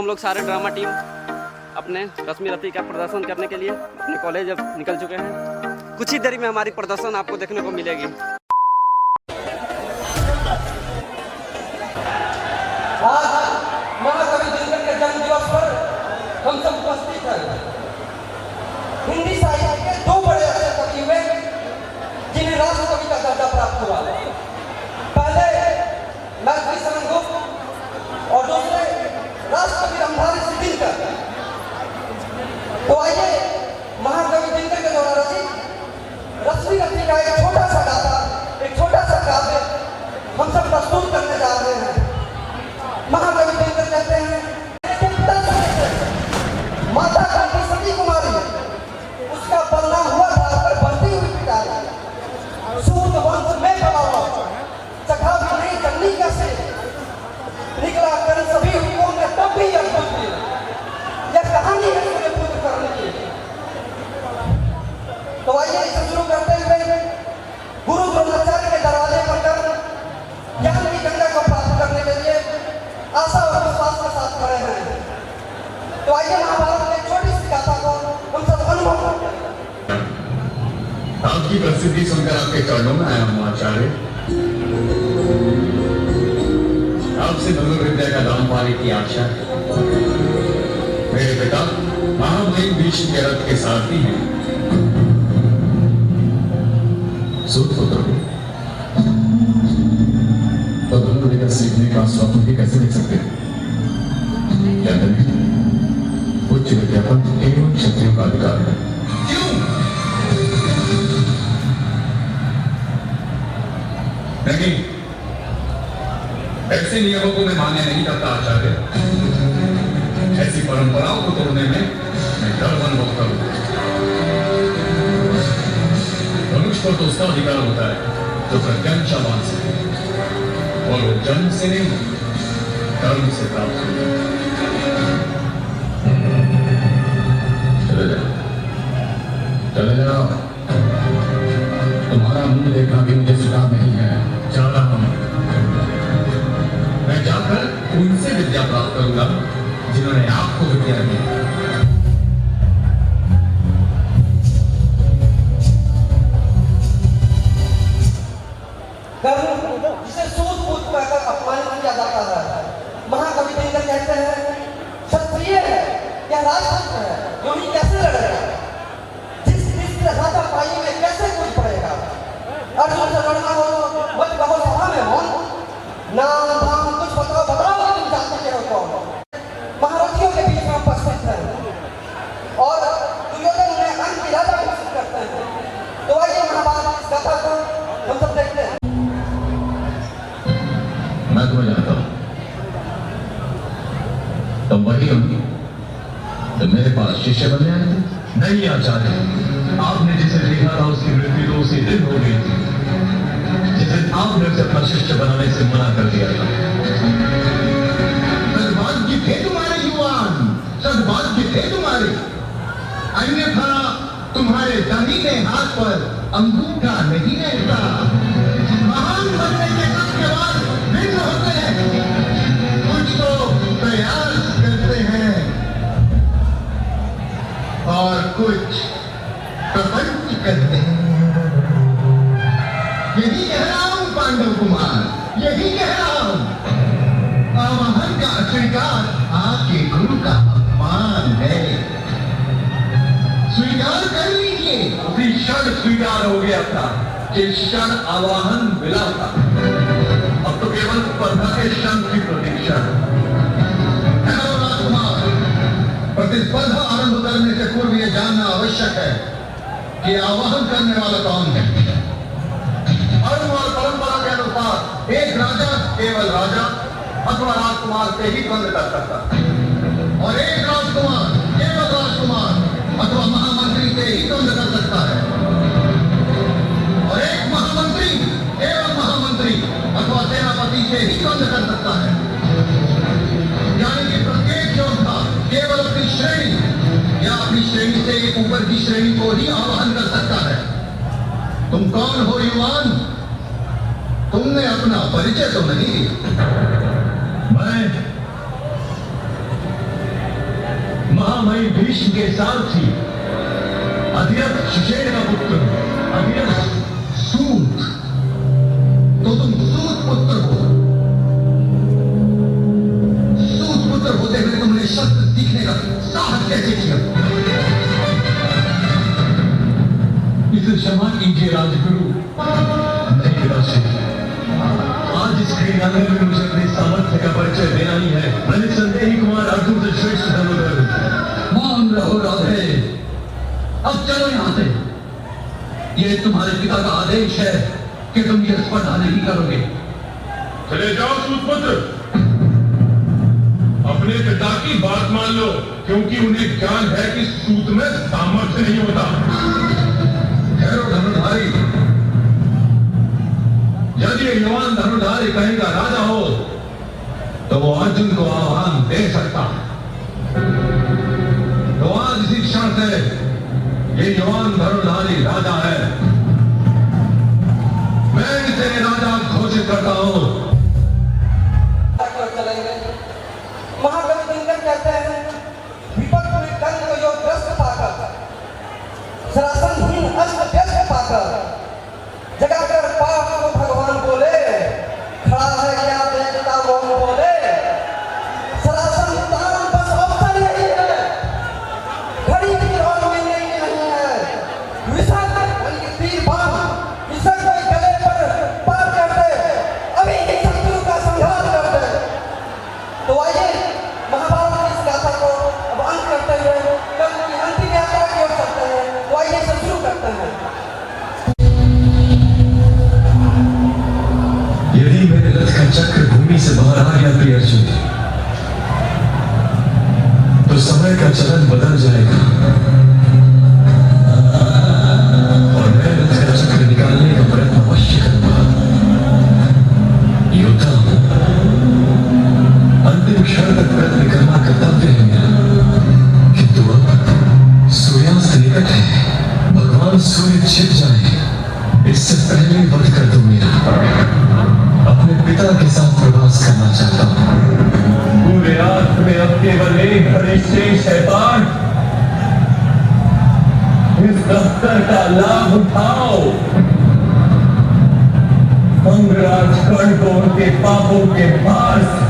लोग सारे drama team अपने रश्मि रति का प्रदर्शन करने के लिए अपने कॉलेज अब निकल चुके हैं। कुछ ही देरी में हमारी प्रदर्शन आपको देखने को मिलेगी। आज महाकवि दिनकर के जन्म दिवस पर हम सब उपस्थित हैं। हिंदी साहित्य के दो बड़े ऐसे कवि हुए जिन्हें राष्ट्र कवि का दर्जा प्राप्त हुआ। पहले मैथिली शरण गुप्त और दूसरे राष्ट्र कवि रामधारी सिंह दिनकर। तो आइए महाकवि दिनकर के द्वारा रचित रश्मि रति का एक छोटा सा गाथा, एक छोटा सा काव्य हम सब प्रस्तुत करने जा रहे हैं। महाकवि दिनकर कहते हैं, माता कांति सती कुमारी, उसका बदनाम हुआ था पर बढ़ती हुई पिटारी। सूत वंश में बड़ा हुआ सखा भी नहीं जन्नी कैसे निकला कर सभी हुक्मों में तब भी अद्भुत थी। यह कहानी है पूरे पुत्र करने की। तो आइए इसे शुरू करते हुए गुरु द्रोणाचार्य के दरवाजे पर कर ज्ञान की गंगा को प्राप्त करने के लिए आशा और विश्वास के साथ खड़े हैं। तो आइए महाभारत की एक छोटी सी गाथा को हम सब अनुभव करते हैं। आपकी प्रसिद्धि सुनकर आपके चरणों में आया हूँ आचार्य। आपसे धनुर्विद्या का दान पाने की आशा है। मेरे पिता महामहिम भीष्म के रथ के सारथी हैं। सूत पुत्र तो धनुर्विद्या सीखने का स्वप्न भी कैसे देख सकते हैं? क्या नहीं, उच्च विद्या पर केवल क्षत्रियों का अधिकार है। क्यों? नहीं, ऐसे नियमों को मैं मान्य नहीं करता आचार्य। ऐसी परंपराओं को तोड़ने में मैं गर्व अनुभव करूं। मनुष्य को तो उसका अधिकार होता है जो प्रज्ञान से, और वो जन्म से नहीं कर्म से प्राप्त होता है। चले जाओ, चले जाओ। तुम्हारा मुंह देखना भी मुझे सुना नहीं है। जा रहा हूं मैं, जाकर उनसे विद्या प्राप्त करूंगा जिन्होंने आपको विद्या दी। जिसे सूत पूत कहकर अपमानित किया जाता है। महाकवि दिनकर कहते हैं, क्षत्रिय है या राजपुत्र है, जो ही कैसे लड़ेगा? जिस हाथापाई में कैसे कूद पड़ेगा? अर्जुन से लड़ना हो तो मत कहो सभा में हो, नाम धाम कुछ बताओ, बताओ तुम जानते के हो कौन? महारथियों के बीच में उपस्थित है और दुर्योधन उन्हें अंत की राजा घोषित करते हैं। तो आइए महाभारत की इस गाथा को हम सब देखते हैं। मैं तुम्हें जानता हूं, तुम वही होगी तो मेरे पास शिष्य बनने आए थे। नहीं आचार्य, आपने जिसे देखा था उसकी मृत्यु तो उसी दिन हो गई थी जिस दिन आपने उसे अपना शिष्य बनाने से मना कर दिया था। सद्भाग्य थे तुम्हारे युवान, सद्भाग्य थे तुम्हारे, अन्यथा तुम्हारे दाहिने हाथ पर अंगूठा नहीं रहता। महान बनने के सबके बाद भिन्न होते हैं। कुछ तो प्रयास करते हैं और कुछ प्रपंच करते हैं। यही कह रहा हूं पांडव कुमार, यही कह रहा हूं। आवाहन का स्वीकार आपके गुरु का अपमान है। स्वीकार कर लीजिए। उसी क्षण स्वीकार हो गया था जिस क्षण आवाहन मिला था। अब तो केवल स्पर्धा के क्षण की प्रतीक्षा है। राजकुमार, प्रतिस्पर्धा आरंभ करने से पूर्व यह जानना आवश्यक है कि आवाहन करने वाला कौन है। और परंपरा के अनुसार एक राजा केवल राजा अथवा राजकुमार से ही द्वंद कर सकता है, और एक राजकुमार केवल राजकुमार अथवा महामंत्री से ही द्वंद कर सकता है, और एक महामंत्री केवल महामंत्री अथवा सेनापति से ही द्वंद कर सकता है। यानी कि प्रत्येक योद्धा केवल अपनी श्रेणी या अपनी श्रेणी से एक ऊपर की श्रेणी को ही आवाहन कर सकता है। तुम कौन हो युवान? तुमने अपना परिचय तो नहीं दिया। मैं महामहिम भीष्म के सारथी अधिरथ सुषेण का पुत्र अधिरथ सूत, तो तुम सूत पुत्र हो। सूत पुत्र होते हुए तुमने शस्त्र सीखने का साहस कैसे किया? इसे क्षमा कीजिए राजगुरु। नहीं राशि, आज इस क्रीडांगन में मुझे अपने सामर्थ्य का परिचय देना ही है। मैंने संदेही कुमार अर्जुन से श्रेष्ठ धनुर्धर। मान रहो राधे, अब चलो यहां से। ये तुम्हारे पिता का आदेश है कि तुम ये स्पर्धा नहीं करोगे। चले जाओ सूतपुत्र, अपने पिता की बात मान लो, क्योंकि उन्हें ज्ञान है कि सूत में सामर्थ्य नहीं होता। ठहरो धनुर्धारी, यदि ये युवान धनुर्धारी कहीं का राजा हो तो वो अर्जुन को आह्वान दे सकता है। तो आज इसी क्षण से ये युवान धनुर्धारी राजा है। मैं इसे राजा घोषित करता हूं। चलेंगे। महाकवि दिनकर कहते हैं, विपक्ष में कर्म को योग ग्रस्त पाकर, सरासनहीन अस्त व्यस्त पाकर, जगाकर पाप को भगवान बोले, खड़ा है क्या देखता मौन बोले, सरासन तान बस अवसर यही है, घड़ी की और मिलने की नहीं है। विषाद बल्कि तीर बाण विषय कोई गले पर पार करते, अभी ही शत्रु का संहार करते। तो आइए महाभारत की इस गाथा को अब अंत करते हुए कल की अंतिम यात्रा की ओर चलते हैं। तो आइए सब शुरू करते हैं। यदि मेरे रथ का चक्र भूमि से बाहर आ गया प्रिय अर्जुन, तो समय का चलन बदल जाएगा और मैं रथ का चक्र निकालने का प्रयत्न अवश्य करूंगा। योद्धा हूं, अंतिम क्षण तक प्रयत्न करना कर्तव्य है मेरा। किंतु अब सूर्यास्त निकट है, भगवान सूर्य छिप जाए इससे पहले वध कर दो मेरा। अपने पिता के साथ प्रवास करना चाहता हूं। पूरे रात में अब केवल एक घड़ी शेष है पाठ। इस दफ्तर का लाभ उठाओ। अंगराज कर्ण को उनके पापों के भार से